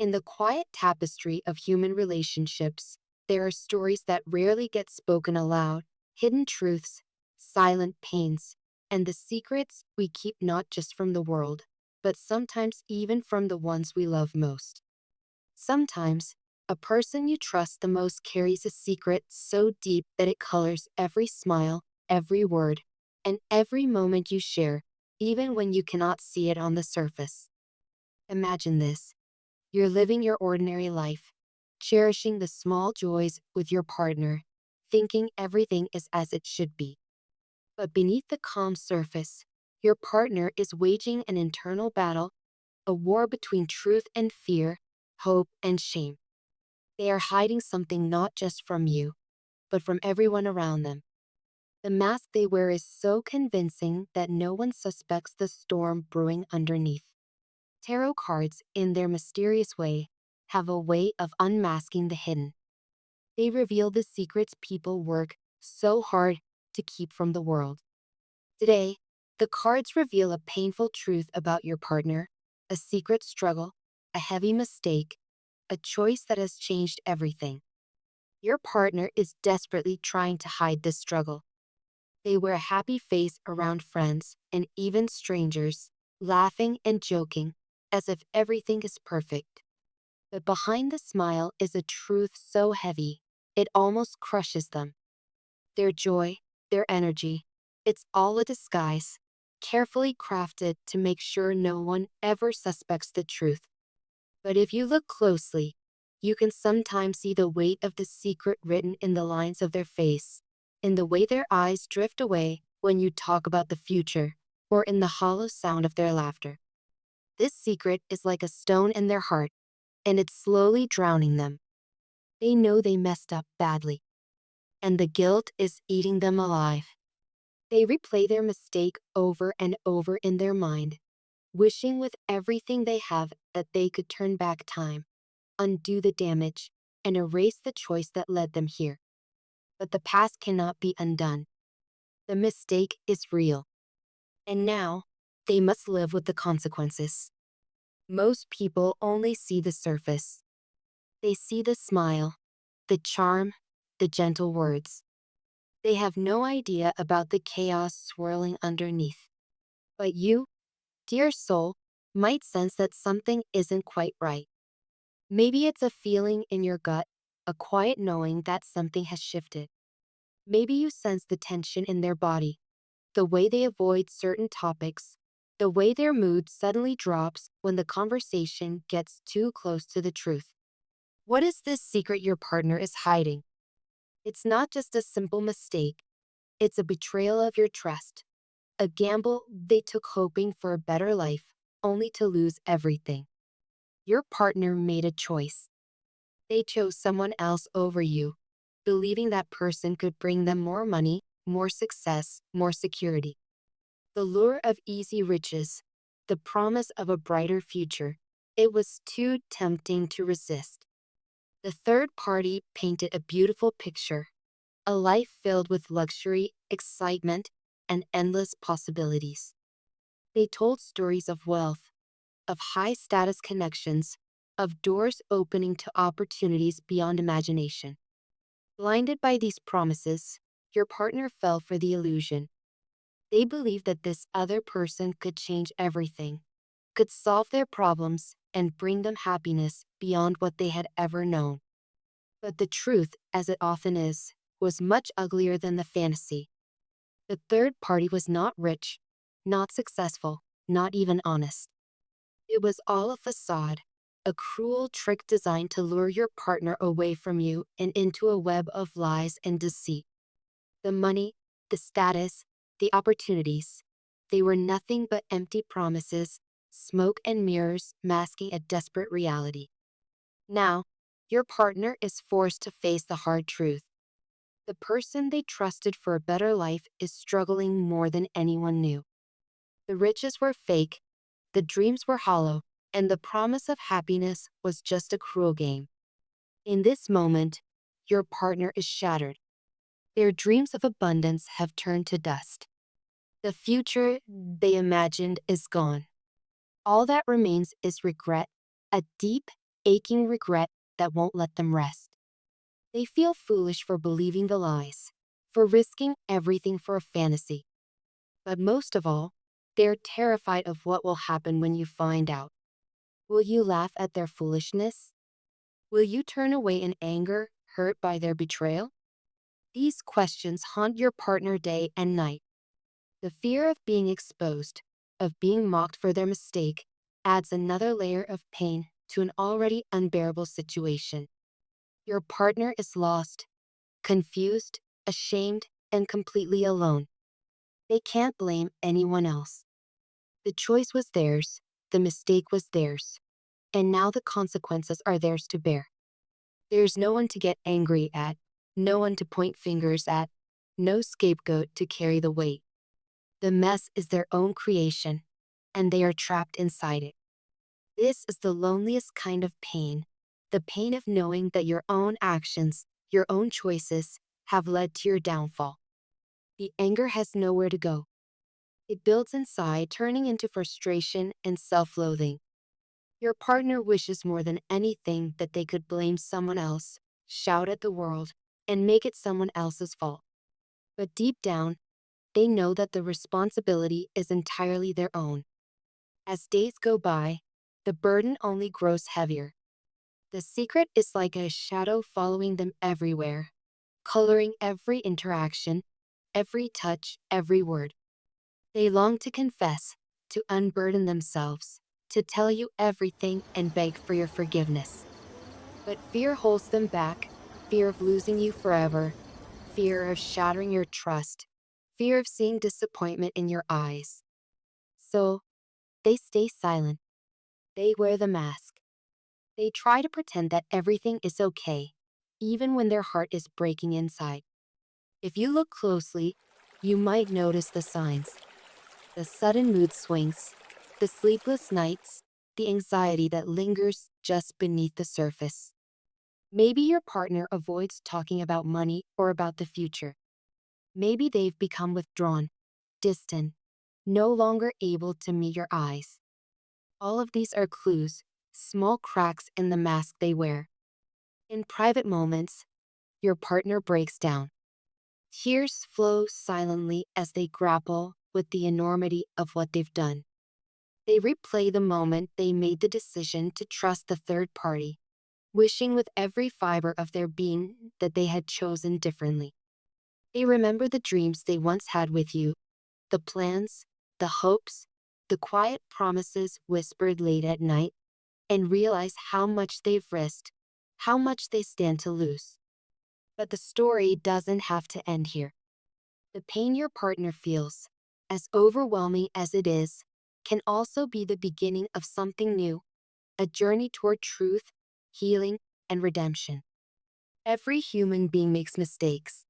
In the quiet tapestry of human relationships, there are stories that rarely get spoken aloud, hidden truths, silent pains, and the secrets we keep not just from the world, but sometimes even from the ones we love most. Sometimes, a person you trust the most carries a secret so deep that it colors every smile, every word, and every moment you share, even when you cannot see it on the surface. Imagine this. You're living your ordinary life, cherishing the small joys with your partner, thinking everything is as it should be. But beneath the calm surface, your partner is waging an internal battle, a war between truth and fear, hope and shame. They are hiding something not just from you, but from everyone around them. The mask they wear is so convincing that no one suspects the storm brewing underneath. Tarot cards, in their mysterious way, have a way of unmasking the hidden. They reveal the secrets people work so hard to keep from the world. Today, the cards reveal a painful truth about your partner, a secret struggle, a heavy mistake, a choice that has changed everything. Your partner is desperately trying to hide this struggle. They wear a happy face around friends and even strangers, laughing and joking, as if everything is perfect. But behind the smile is a truth so heavy, it almost crushes them. Their joy, their energy, it's all a disguise, carefully crafted to make sure no one ever suspects the truth. But if you look closely, you can sometimes see the weight of the secret written in the lines of their face, in the way their eyes drift away when you talk about the future, or in the hollow sound of their laughter. This secret is like a stone in their heart, and it's slowly drowning them. They know they messed up badly, and the guilt is eating them alive. They replay their mistake over and over in their mind, wishing with everything they have that they could turn back time, undo the damage, and erase the choice that led them here. But the past cannot be undone. The mistake is real. And now, they must live with the consequences. Most people only see the surface. They see the smile, the charm, the gentle words. They have no idea about the chaos swirling underneath. But you, dear soul, might sense that something isn't quite right. Maybe it's a feeling in your gut, a quiet knowing that something has shifted. Maybe you sense the tension in their body, the way they avoid certain topics, the way their mood suddenly drops when the conversation gets too close to the truth. What is this secret your partner is hiding? It's not just a simple mistake, it's a betrayal of your trust, a gamble they took hoping for a better life, only to lose everything. Your partner made a choice. They chose someone else over you, believing that person could bring them more money, more success, more security. The lure of easy riches, the promise of a brighter future, it was too tempting to resist. The third party painted a beautiful picture, a life filled with luxury, excitement, and endless possibilities. They told stories of wealth, of high status connections, of doors opening to opportunities beyond imagination. Blinded by these promises, your partner fell for the illusion. They believed that this other person could change everything, could solve their problems, and bring them happiness beyond what they had ever known. But the truth, as it often is, was much uglier than the fantasy. The third party was not rich, not successful, not even honest. It was all a facade, a cruel trick designed to lure your partner away from you and into a web of lies and deceit. The money, the status, the opportunities, they were nothing but empty promises, smoke and mirrors masking a desperate reality. Now, your partner is forced to face the hard truth. The person they trusted for a better life is struggling more than anyone knew. The riches were fake, the dreams were hollow, and the promise of happiness was just a cruel game. In this moment, your partner is shattered. Their dreams of abundance have turned to dust. The future they imagined is gone. All that remains is regret, a deep, aching regret that won't let them rest. They feel foolish for believing the lies, for risking everything for a fantasy. But most of all, they're terrified of what will happen when you find out. Will you laugh at their foolishness? Will you turn away in anger, hurt by their betrayal? These questions haunt your partner day and night. The fear of being exposed, of being mocked for their mistake, adds another layer of pain to an already unbearable situation. Your partner is lost, confused, ashamed, and completely alone. They can't blame anyone else. The choice was theirs, the mistake was theirs, and now the consequences are theirs to bear. There's no one to get angry at, no one to point fingers at, no scapegoat to carry the weight. The mess is their own creation, and they are trapped inside it. This is the loneliest kind of pain, the pain of knowing that your own actions, your own choices, have led to your downfall. The anger has nowhere to go. It builds inside, turning into frustration and self-loathing. Your partner wishes more than anything that they could blame someone else, shout at the world, and make it someone else's fault. But deep down, they know that the responsibility is entirely their own. As days go by, the burden only grows heavier. The secret is like a shadow following them everywhere, coloring every interaction, every touch, every word. They long to confess, to unburden themselves, to tell you everything and beg for your forgiveness. But fear holds them back, fear of losing you forever, fear of shattering your trust, fear of seeing disappointment in your eyes. So, they stay silent. They wear the mask. They try to pretend that everything is okay, even when their heart is breaking inside. If you look closely, you might notice the signs: the sudden mood swings, the sleepless nights, the anxiety that lingers just beneath the surface. Maybe your partner avoids talking about money or about the future. Maybe they've become withdrawn, distant, no longer able to meet your eyes. All of these are clues, small cracks in the mask they wear. In private moments, your partner breaks down. Tears flow silently as they grapple with the enormity of what they've done. They replay the moment they made the decision to trust the third party, wishing with every fiber of their being that they had chosen differently. They remember the dreams they once had with you, the plans, the hopes, the quiet promises whispered late at night, and realize how much they've risked, how much they stand to lose. But the story doesn't have to end here. The pain your partner feels, as overwhelming as it is, can also be the beginning of something new, a journey toward truth, healing, and redemption. Every human being makes mistakes.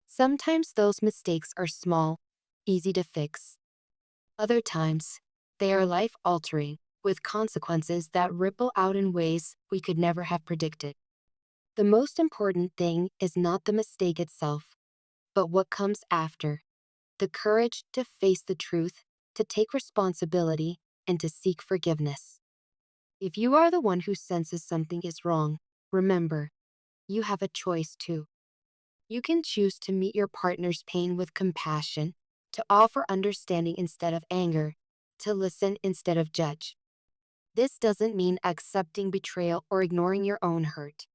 Sometimes those mistakes are small, easy to fix. Other times, they are life-altering, with consequences that ripple out in ways we could never have predicted. The most important thing is not the mistake itself, but what comes after. The courage to face the truth, to take responsibility, and to seek forgiveness. If you are the one who senses something is wrong, remember, you have a choice too. You can choose to meet your partner's pain with compassion, to offer understanding instead of anger, to listen instead of judge. This doesn't mean accepting betrayal or ignoring your own hurt.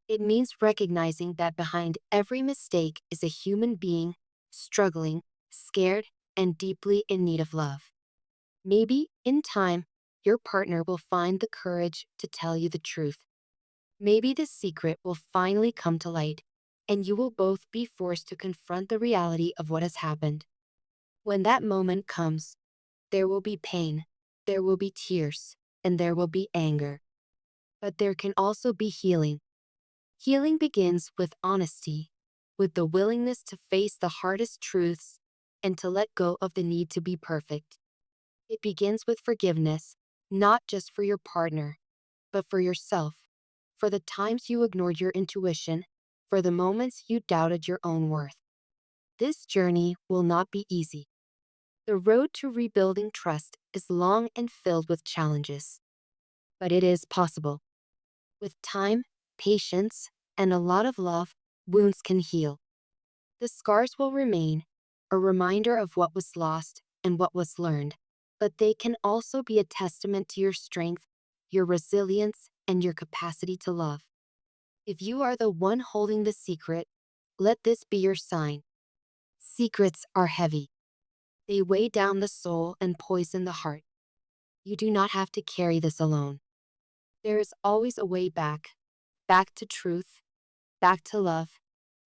It means recognizing that behind every mistake is a human being, struggling, scared, and deeply in need of love. Maybe, in time, your partner will find the courage to tell you the truth. Maybe the secret will finally come to light, and you will both be forced to confront the reality of what has happened. When that moment comes, there will be pain, there will be tears, and there will be anger. But there can also be healing. Healing begins with honesty, with the willingness to face the hardest truths and to let go of the need to be perfect. It begins with forgiveness, not just for your partner, but for yourself, for the times you ignored your intuition, for the moments you doubted your own worth. This journey will not be easy. The road to rebuilding trust is long and filled with challenges. But it is possible. With time, patience, and a lot of love, wounds can heal. The scars will remain, a reminder of what was lost and what was learned, but they can also be a testament to your strength, your resilience, and your capacity to love. If you are the one holding the secret, let this be your sign. Secrets are heavy. They weigh down the soul and poison the heart. You do not have to carry this alone. There is always a way back, back to truth, back to love,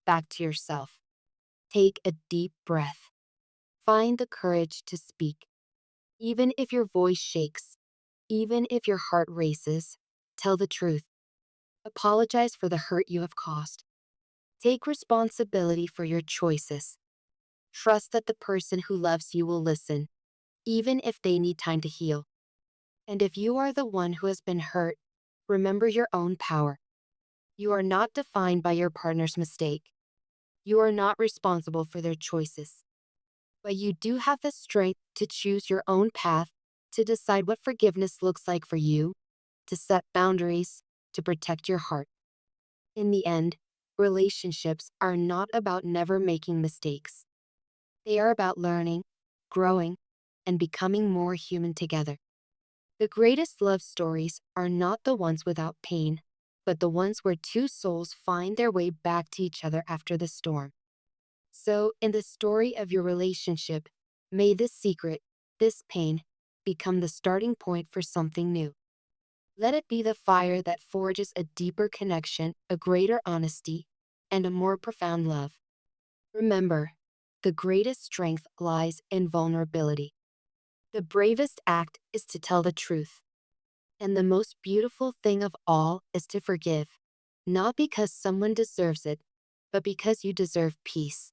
back to yourself. Take a deep breath. Find the courage to speak. Even if your voice shakes, even if your heart races, tell the truth. Apologize for the hurt you have caused. Take responsibility for your choices. Trust that the person who loves you will listen, even if they need time to heal. And if you are the one who has been hurt, remember your own power. You are not defined by your partner's mistake. You are not responsible for their choices. But you do have the strength to choose your own path, to decide what forgiveness looks like for you, to set boundaries, to protect your heart. In the end, relationships are not about never making mistakes. They are about learning, growing, and becoming more human together. The greatest love stories are not the ones without pain, but the ones where two souls find their way back to each other after the storm. So, in the story of your relationship, may this secret, this pain, become the starting point for something new. Let it be the fire that forges a deeper connection, a greater honesty, and a more profound love. Remember, the greatest strength lies in vulnerability. The bravest act is to tell the truth. And the most beautiful thing of all is to forgive, not because someone deserves it, but because you deserve peace.